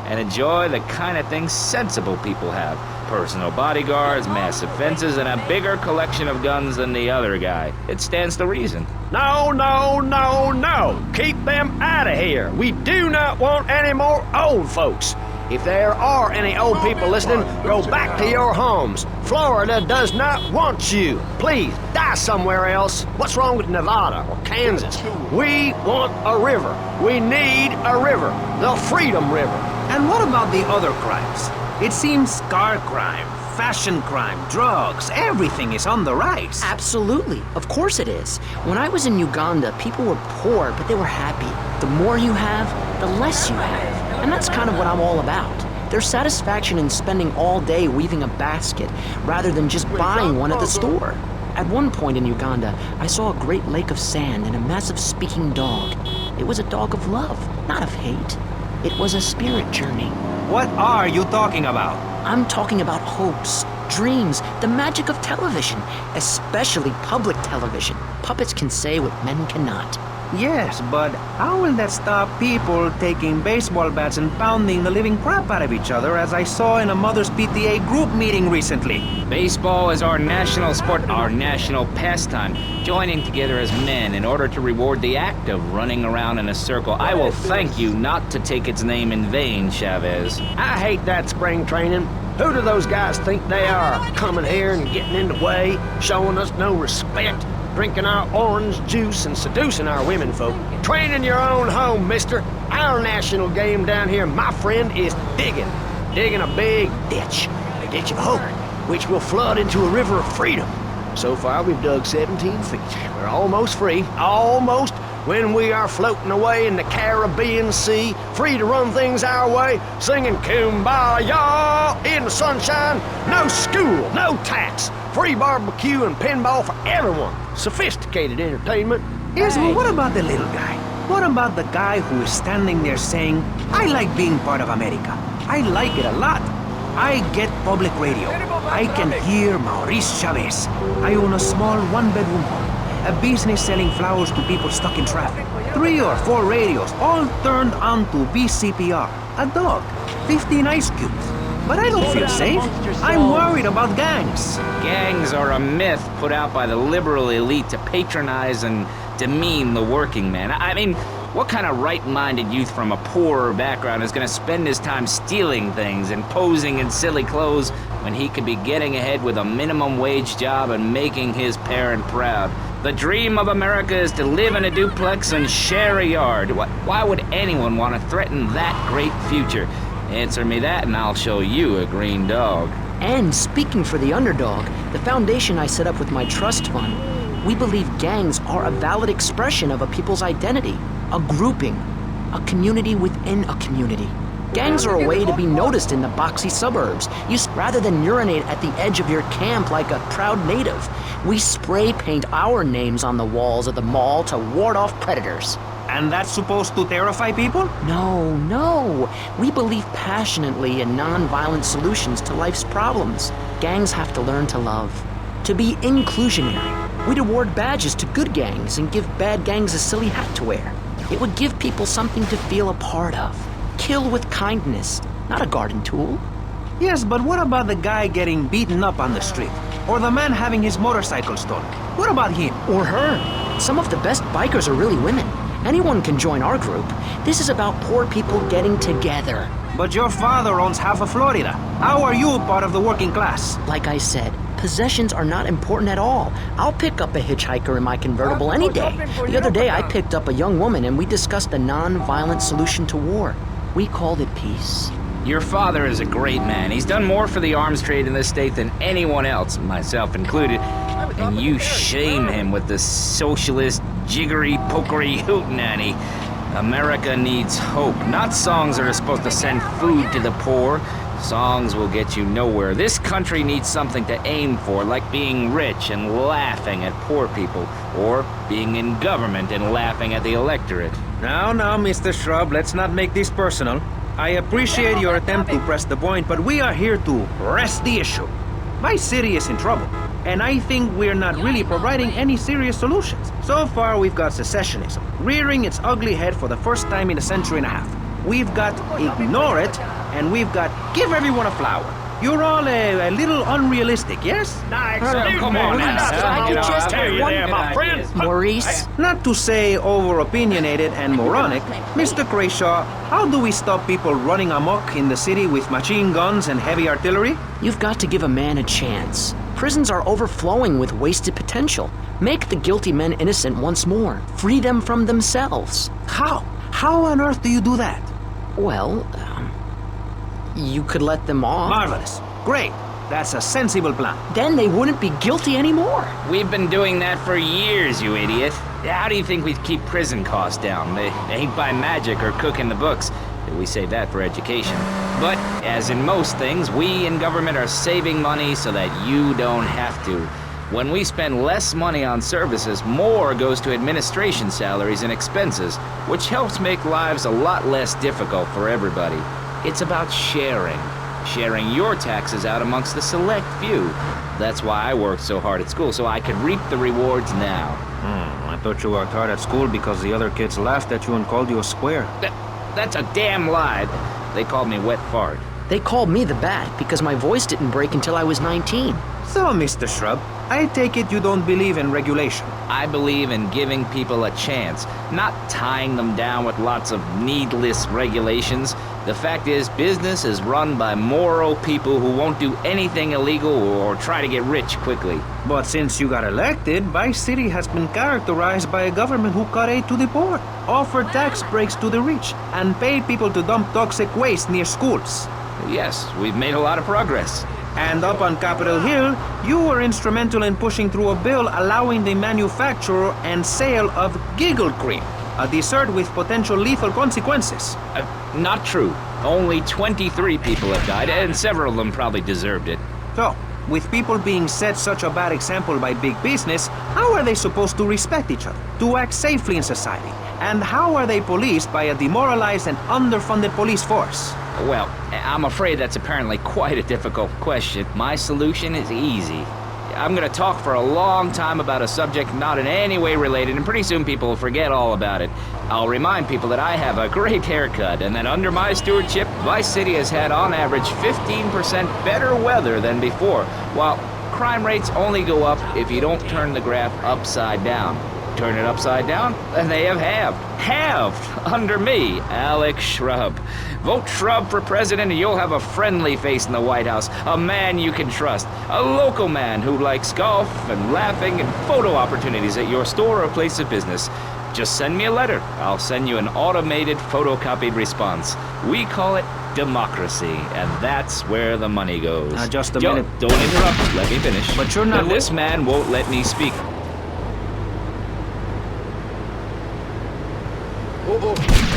and enjoy the kind of things sensible people have. Personal bodyguards, massive fences, and a bigger collection of guns than the other guy. It stands to reason. No, no, no, no. Keep them out of here. We do not want any more old folks. If there are any old people listening, go back to your homes. Florida does not want you. Please, die somewhere else. What's wrong with Nevada or Kansas? We want a river. We need a river. The Freedom River. And what about the other crimes? It seems car crime, fashion crime, drugs, everything is on the rise. Absolutely. Of course it is. When I was in Uganda, people were poor, but they were happy. The more you have, the less you have. And that's kind of what I'm all about. There's satisfaction in spending all day weaving a basket rather than just buying one at the store. At one point in Uganda, I saw a great lake of sand and a massive speaking dog. It was a dog of love, not of hate. It was a spirit journey. What are you talking about? I'm talking about hopes, dreams, the magic of television, especially public television. Puppets can say what men cannot. Yes, but how will that stop people taking baseball bats and pounding the living crap out of each other, as I saw in a Mother's PTA group meeting recently? Baseball is our national sport, our national pastime, joining together as men in order to reward the act of running around in a circle. I will thank you not to take its name in vain, Chavez. I hate that spring training. Who do those guys think they are? Coming here and getting in the way, showing us no respect, drinking our orange juice and seducing our women folk. Train in your own home, mister. Our national game down here, my friend, is digging. Digging a big ditch. A ditch of hope, which will flood into a river of freedom. So far, we've dug 17 feet. We're almost free. Almost. When we are floating away in the Caribbean Sea, free to run things our way, singing Kumbaya in the sunshine. No school, no tax. Free barbecue and pinball for everyone. Sophisticated entertainment. Yes, but what about the little guy? What about the guy who is standing there saying, I like being part of America. I like it a lot. I get public radio. I can hear Maurice Chavez. I own a small one-bedroom home. A business selling flowers to people stuck in traffic. 3 or 4 radios, all turned on to BCPR. A dog. 15 ice cubes. But I don't feel safe. I'm worried about gangs. Gangs are a myth put out by the liberal elite to patronize and demean the working man. I mean, what kind of right-minded youth from a poorer background is going to spend his time stealing things and posing in silly clothes when he could be getting ahead with a minimum wage job and making his parent proud? The dream of America is to live in a duplex and share a yard. Why would anyone want to threaten that great future? Answer me that and I'll show you a green dog. And speaking for the underdog, the foundation I set up with my trust fund, we believe gangs are a valid expression of a people's identity, a grouping, a community within a community. Gangs are a way to be noticed in the boxy suburbs. Rather than urinate at the edge of your camp like a proud native, we spray paint our names on the walls of the mall to ward off predators. And that's supposed to terrify people? No. We believe passionately in non-violent solutions to life's problems. Gangs have to learn to love, to be inclusionary. We'd award badges to good gangs and give bad gangs a silly hat to wear. It would give people something to feel a part of. Kill with kindness, not a garden tool. Yes, but what about the guy getting beaten up on the street? Or the man having his motorcycle stolen? What about him? Or her. Some of the best bikers are really women. Anyone can join our group. This is about poor people getting together. But your father owns half of Florida. How are you part of the working class? Like I said, possessions are not important at all. I'll pick up a hitchhiker in my convertible any day. The other day I picked up a young woman and we discussed a non-violent solution to war. We called it peace. Your father is a great man. He's done more for the arms trade in this state than anyone else, myself included. And you shame him with this socialist, jiggery, pokery hootenanny. America needs hope, not songs that are supposed to send food to the poor. Songs will get you nowhere. This country needs something to aim for, like being rich and laughing at poor people, or being in government and laughing at the electorate. Now, Mr. Shrub, let's not make this personal. I appreciate your attempt to press the point, but we are here to rest the issue. My city is in trouble, and I think we're not really providing any serious solutions. So far, we've got secessionism, rearing its ugly head for the first time in a century and a half. we've got ignore it, and we've got give everyone a flower. You're all a little unrealistic, yes? Come on now. I could just have one my friend. Maurice, Not to say over-opinionated and moronic, Mr. Crayshaw, how do we stop people running amok in the city with machine guns and heavy artillery? you've got to give a man a chance. Prisons are overflowing with wasted potential. Make the guilty men innocent once more. Free them from themselves. How? How on earth do you do that? Well, you could let them off. Marvelous. Great. That's a sensible plan. Then they wouldn't be guilty anymore. We've been doing that for years, you idiot. How do you think we'd keep prison costs down? They ain't by magic or cooking the books. We save that for education. But, as in most things, we in government are saving money so that you don't have to. When we spend less money on services, more goes to administration salaries and expenses, which helps make lives a lot less difficult for everybody. It's about sharing. Sharing your taxes out amongst the select few. That's why I worked so hard at school, so I could reap the rewards now. I thought you worked hard at school because the other kids laughed at you and called you a square. That's a damn lie. They called me wet fart. They called me the Bat because my voice didn't break until I was 19. So, Mr. Shrub, I take it you don't believe in regulation. I believe in giving people a chance, not tying them down with lots of needless regulations. The fact is, business is run by moral people who won't do anything illegal or try to get rich quickly. But since you got elected, Vice City has been characterized by a government who cut aid to the poor, offered tax breaks to the rich, and paid people to dump toxic waste near schools. Yes, we've made a lot of progress. And up on Capitol Hill, you were instrumental in pushing through a bill allowing the manufacture and sale of Giggle Cream, a dessert with potential lethal consequences. Not true. Only 23 people have died, and several of them probably deserved it. So, with people being set such a bad example by big business, how are they supposed to respect each other, to act safely in society? And how are they policed by a demoralized and underfunded police force? Well, I'm afraid that's apparently quite a difficult question. My solution is easy. I'm gonna talk for a long time about a subject not in any way related, and pretty soon people will forget all about it. I'll remind people that I have a great haircut, and that under my stewardship, Vice City has had on average 15% better weather than before, while crime rates only go up if you don't turn the graph upside down. Turn it upside down, and they have halved under me, Alex Shrub. Vote Shrub for president and you'll have a friendly face in the White House, a man you can trust, a local man who likes golf and laughing and photo opportunities at your store or place of business. Just send me a letter. I'll send you an automated photocopied response. We call it democracy, and that's where the money goes. Just a minute. Don't interrupt. Let me finish. But you're not... This man won't let me speak. Oh.